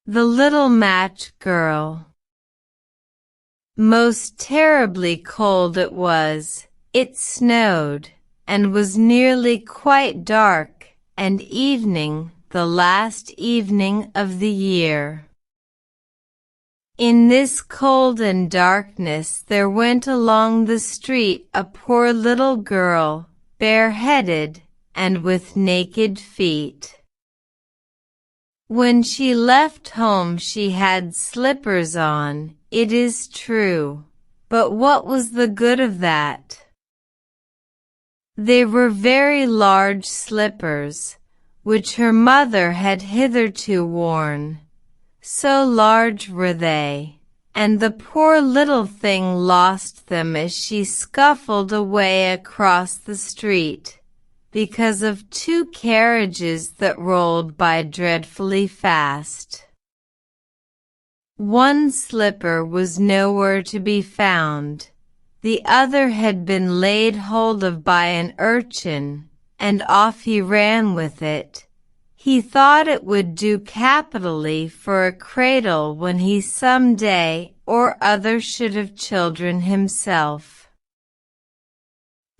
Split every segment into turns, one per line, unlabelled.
The Little Match Girl. Most terribly cold it was. It snowed, and was nearly quite dark, and evening, the last evening of the year. In this cold and darkness there went along the street a poor little girl, bareheaded, and with naked feet. When she left home she had slippers on, it is true, but what was the good of that? They were very large slippers, which her mother had hitherto worn. So large were they, and the poor little thing lost them as she scuffled away across the street, because of two carriages that rolled by dreadfully fast. One slipper was nowhere to be found. The other had been laid hold of by an urchin, and off he ran with it. He thought it would do capitally for a cradle when he some day or other should have children himself.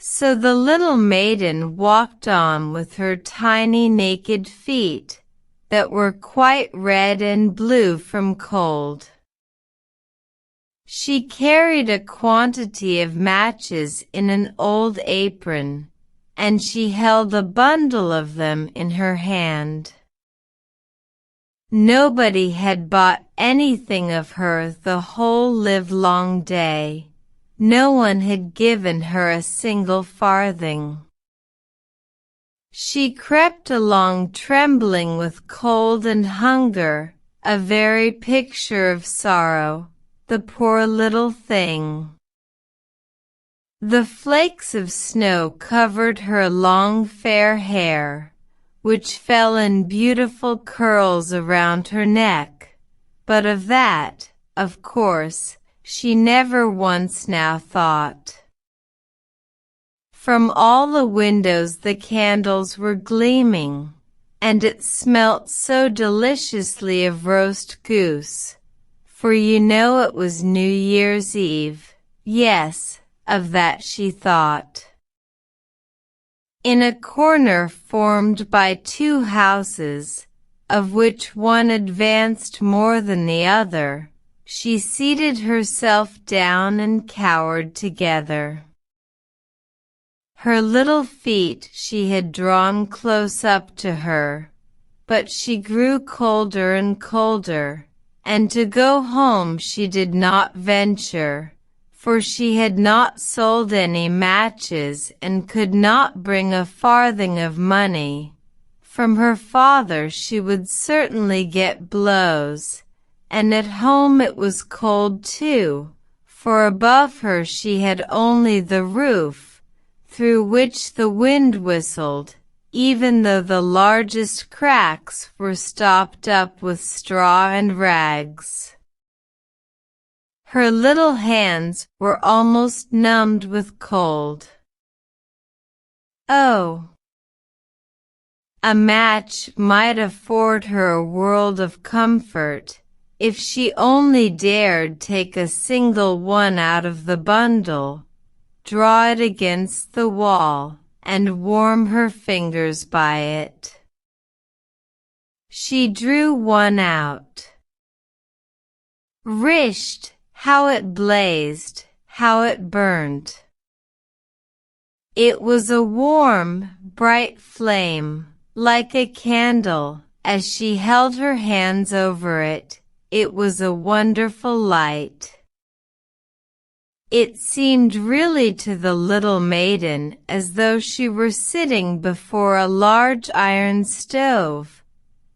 So the little maiden walked on with her tiny naked feet, that were quite red and blue from cold. She carried a quantity of matches in an old apron, and she held a bundle of them in her hand. Nobody had bought anything of her the whole livelong day. No one had given her a single farthing. She crept along trembling with cold and hunger, a very picture of sorrow, the poor little thing. The flakes of snow covered her long fair hair, which fell in beautiful curls around her neck, but of that, of course, she never once now thought. From all the windows the candles were gleaming, and it smelt so deliciously of roast goose, for you know it was New Year's Eve. Yes, of that she thought. In a corner formed by two houses, of which one advanced more than the other, she seated herself down and cowered together. Her little feet she had drawn close up to her, but she grew colder and colder, and to go home she did not venture, for she had not sold any matches and could not bring a farthing of money. From her father she would certainly get blows, and at home it was cold too, for above her she had only the roof, through which the wind whistled, even though the largest cracks were stopped up with straw and rags. Her little hands were almost numbed with cold. Oh! A match might afford her a world of comfort, if she only dared take a single one out of the bundle, draw it against the wall, and warm her fingers by it. She drew one out. Risht! How it blazed, how it burnt! It was a warm, bright flame, like a candle, as she held her hands over it. It was a wonderful light. It seemed really to the little maiden as though she were sitting before a large iron stove,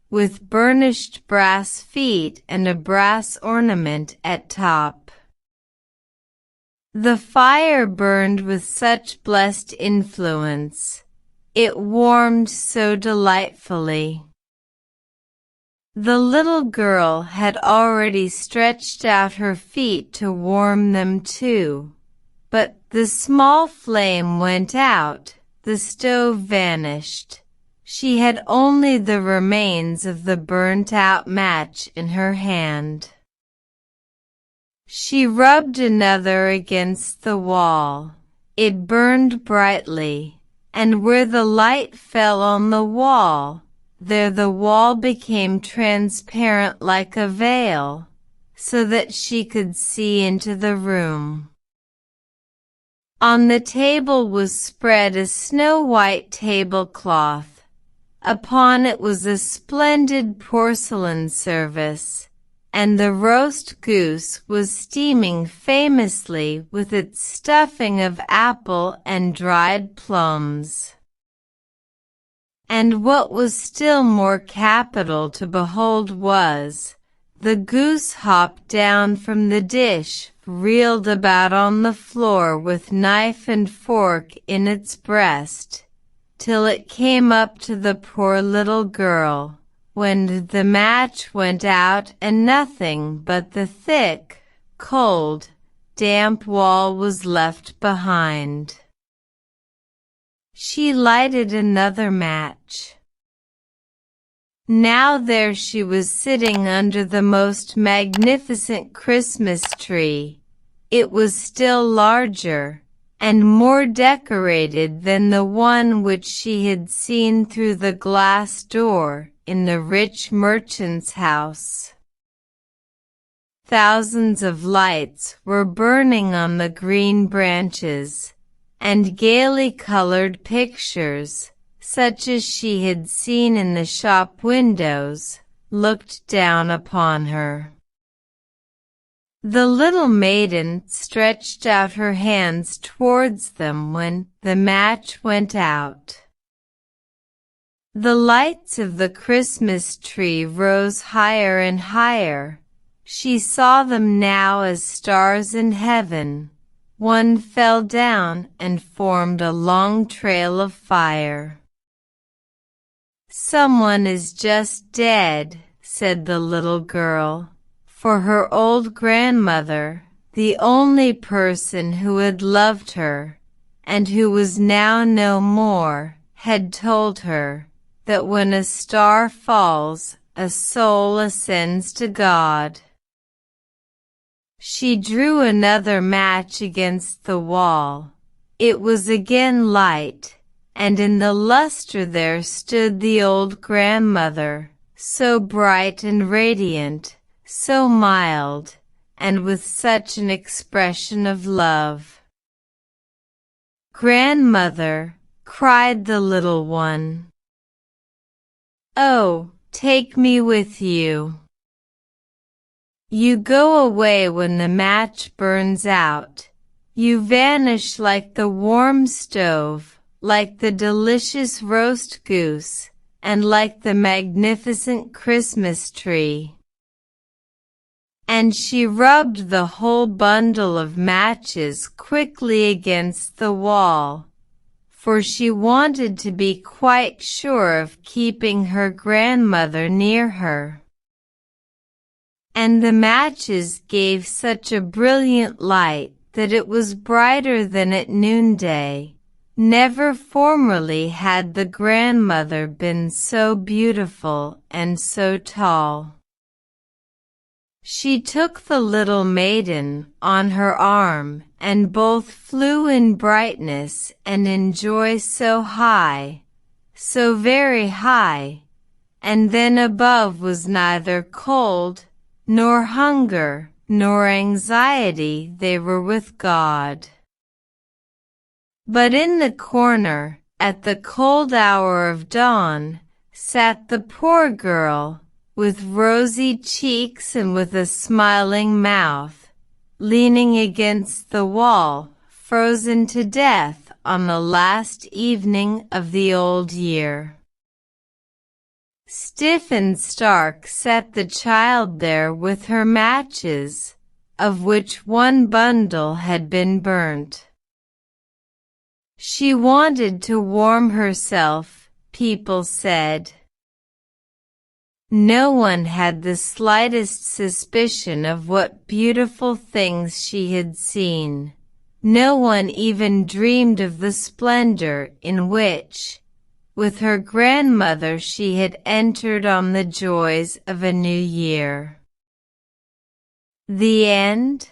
with burnished brass feet and a brass ornament at top. The fire burned with such blessed influence. It warmed so delightfully. The little girl had already stretched out her feet to warm them too, but the small flame went out, the stove vanished. She had only the remains of the burnt-out match in her hand. She rubbed another against the wall. It burned brightly, and where the light fell on the wall, there the wall became transparent like a veil, so that she could see into the room. On the table was spread a snow-white tablecloth. Upon it was a splendid porcelain service, and the roast goose was steaming famously with its stuffing of apple and dried plums. And what was still more capital to behold was, the goose hopped down from the dish, reeled about on the floor with knife and fork in its breast, till it came up to the poor little girl, when the match went out and nothing but the thick, cold, damp wall was left behind. She lighted another match. Now there she was sitting under the most magnificent Christmas tree. It was still larger and more decorated than the one which she had seen through the glass door in the rich merchant's house. Thousands of lights were burning on the green branches, and gaily colored pictures, such as she had seen in the shop windows, looked down upon her. The little maiden stretched out her hands towards them when the match went out. The lights of the Christmas tree rose higher and higher. She saw them now as stars in heaven. One fell down and formed a long trail of fire. "Someone is just dead," said the little girl, for her old grandmother, the only person who had loved her, and who was now no more, had told her that when a star falls, a soul ascends to God. She drew another match against the wall. It was again light, and in the lustre there stood the old grandmother, so bright and radiant, so mild, and with such an expression of love. "Grandmother," cried the little one, "oh, take me with you. You go away when the match burns out. You vanish like the warm stove, like the delicious roast goose, and like the magnificent Christmas tree." And she rubbed the whole bundle of matches quickly against the wall, for she wanted to be quite sure of keeping her grandmother near her. And the matches gave such a brilliant light that it was brighter than at noonday. Never formerly had the grandmother been so beautiful and so tall. She took the little maiden on her arm, and both flew in brightness and in joy so high, so very high, and then above was neither cold, nor hunger, nor anxiety. They were with God. But in the corner, at the cold hour of dawn, sat the poor girl, with rosy cheeks and with a smiling mouth, leaning against the wall, frozen to death on the last evening of the old year. Stiff and stark sat the child there with her matches, of which one bundle had been burnt. She wanted to warm herself, people said. No one had the slightest suspicion of what beautiful things she had seen. No one even dreamed of the splendor in which, With her grandmother she had entered on the joys of a new year. The end.